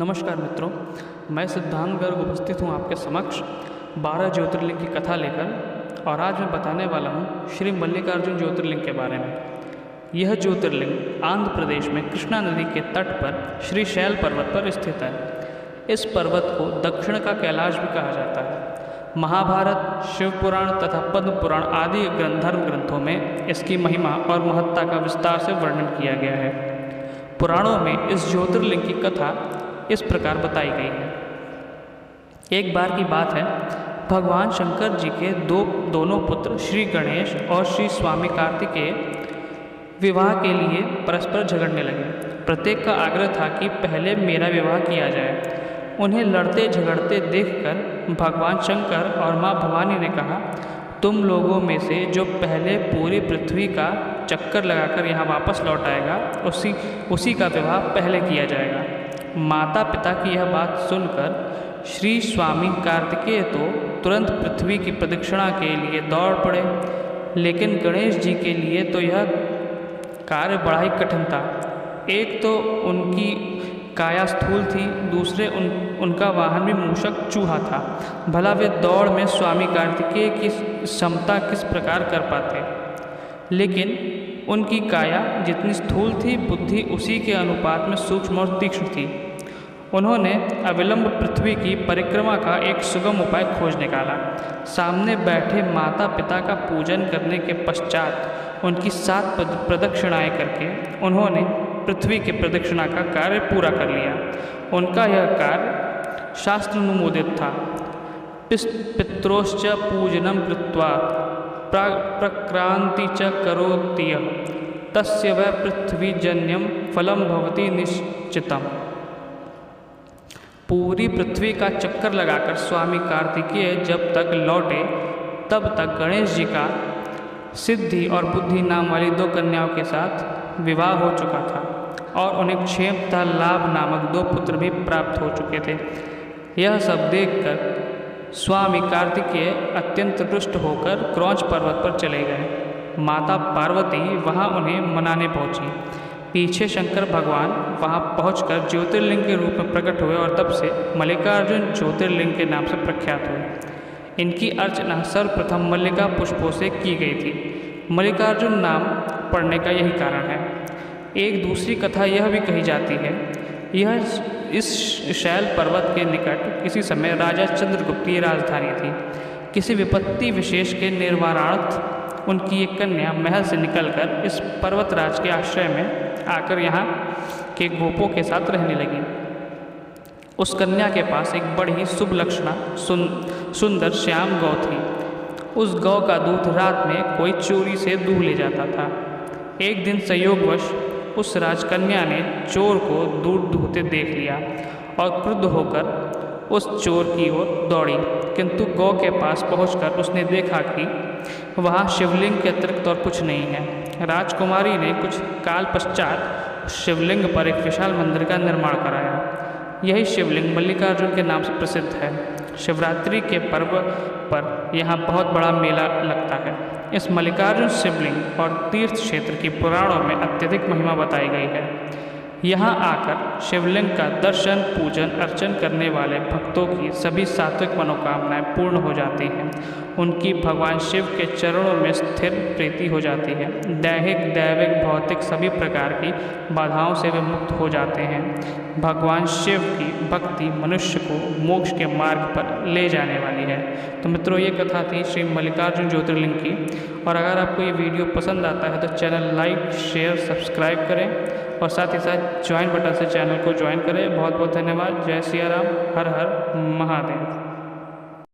नमस्कार मित्रों, मैं सिद्धांत गर्ग उपस्थित हूँ आपके समक्ष 12 ज्योतिर्लिंग की कथा लेकर। और आज मैं बताने वाला हूँ श्री मल्लिकार्जुन ज्योतिर्लिंग के बारे में। यह ज्योतिर्लिंग आंध्र प्रदेश में कृष्णा नदी के तट पर श्री शैल पर्वत पर स्थित है। इस पर्वत को दक्षिण का कैलाश भी कहा जाता है। महाभारत, शिव पुराण तथा पद्म पुराण आदि धर्म ग्रंथों में इसकी महिमा और महत्ता का विस्तार से वर्णन किया गया है। पुराणों में इस ज्योतिर्लिंग की कथा इस प्रकार बताई गई है। एक बार की बात है, भगवान शंकर जी के दोनों पुत्र श्री गणेश और श्री स्वामी कार्तिकेय विवाह के लिए परस्पर झगड़ने लगे। प्रत्येक का आग्रह था कि पहले मेरा विवाह किया जाए। उन्हें लड़ते झगड़ते देखकर भगवान शंकर और माँ भवानी ने कहा, तुम लोगों में से जो पहले पूरी पृथ्वी का चक्कर लगाकर यहाँ वापस लौट आएगा उसी का विवाह पहले किया जाएगा। माता पिता की यह बात सुनकर श्री स्वामी कार्तिकेय तो तुरंत पृथ्वी की प्रदक्षिणा के लिए दौड़ पड़े, लेकिन गणेश जी के लिए तो यह कार्य बड़ा ही कठिन था। एक तो उनकी काया स्थूल थी, दूसरे उनका वाहन भी मूषक चूहा था। भला वे दौड़ में स्वामी कार्तिकेय की क्षमता किस प्रकार कर पाते। लेकिन उनकी काया जितनी स्थूल थी, बुद्धि उसी के अनुपात में सूक्ष्म और तीक्ष्ण थी। उन्होंने अविलंब पृथ्वी की परिक्रमा का एक सुगम उपाय खोज निकाला। सामने बैठे माता पिता का पूजन करने के पश्चात उनकी 7 प्रदक्षिणाएँ करके उन्होंने पृथ्वी की प्रदक्षिणा का कार्य पूरा कर लिया। उनका यह कार्य शास्त्रानुमोदित था। पित्रोश्च पूजनम कृत्वा प्रक्रांति च करोति यः तस्य वै पृथ्वीजन्यम फलम भवति निश्चितम। पूरी पृथ्वी का चक्कर लगाकर स्वामी कार्तिकेय जब तक लौटे तब तक गणेश जी का सिद्धि और बुद्धि नाम वाली 2 कन्याओं के साथ विवाह हो चुका था और उन्हें क्षेम तथा लाभ नामक 2 पुत्र भी प्राप्त हो चुके थे। यह सब देखकर स्वामी कार्तिकेय अत्यंत रुष्ट होकर क्रौंच पर्वत पर चले गए। माता पार्वती वहां उन्हें मनाने पहुंची। पीछे शंकर भगवान वहां पहुंचकर ज्योतिर्लिंग के रूप में प्रकट हुए और तब से मल्लिकार्जुन ज्योतिर्लिंग के नाम से प्रख्यात हुए। इनकी अर्चना सर्वप्रथम मल्लिका पुष्पों से की गई थी। मल्लिकार्जुन नाम पड़ने का यही कारण है। एक दूसरी कथा यह भी कही जाती है, यह इस शैल पर्वत के निकट किसी समय राजा चंद्रगुप्त की राजधानी थी। किसी विपत्ति विशेष के निर्वाणार्थ उनकी एक कन्या महल से निकलकर इस पर्वतराज के आश्रय में आकर यहाँ के गोपों के साथ रहने लगी। उस कन्या के पास एक बड़ी ही शुभ लक्षणा सुंदर श्याम गौ थी। उस गौ का दूध रात में कोई चोरी से दूह ले जाता था। एक दिन संयोगवश उस राजकन्या ने चोर को दूध दूहते देख लिया और क्रुद्ध होकर उस चोर की ओर दौड़ी, किंतु गौ के पास पहुंचकर उसने देखा कि वहाँ शिवलिंग के अतिरिक्त और कुछ नहीं है। राजकुमारी ने कुछ काल पश्चात शिवलिंग पर एक विशाल मंदिर का निर्माण कराया। यही शिवलिंग मल्लिकार्जुन के नाम से प्रसिद्ध है। शिवरात्रि के पर्व पर यहाँ बहुत बड़ा मेला लगता है। इस मल्लिकार्जुन शिवलिंग और तीर्थ क्षेत्र की पुराणों में अत्यधिक महिमा बताई गई है। यहाँ आकर शिवलिंग का दर्शन, पूजन, अर्चन करने वाले भक्तों की सभी सात्विक मनोकामनाएं पूर्ण हो जाती हैं। उनकी भगवान शिव के चरणों में स्थिर प्रीति हो जाती है। दैहिक, दैविक, भौतिक सभी प्रकार की बाधाओं से वे मुक्त हो जाते हैं। भगवान शिव की भक्ति मनुष्य को मोक्ष के मार्ग पर ले जाने वाली है। तो मित्रों, ये कथा थी श्री मल्लिकार्जुन ज्योतिर्लिंग की। और अगर आपको ये वीडियो पसंद आता है तो चैनल लाइक, शेयर, सब्सक्राइब करें और साथ ही साथ ज्वाइन बटन से चैनल को ज्वाइन करें। बहुत बहुत धन्यवाद। जय सिया राम। हर हर महादेव।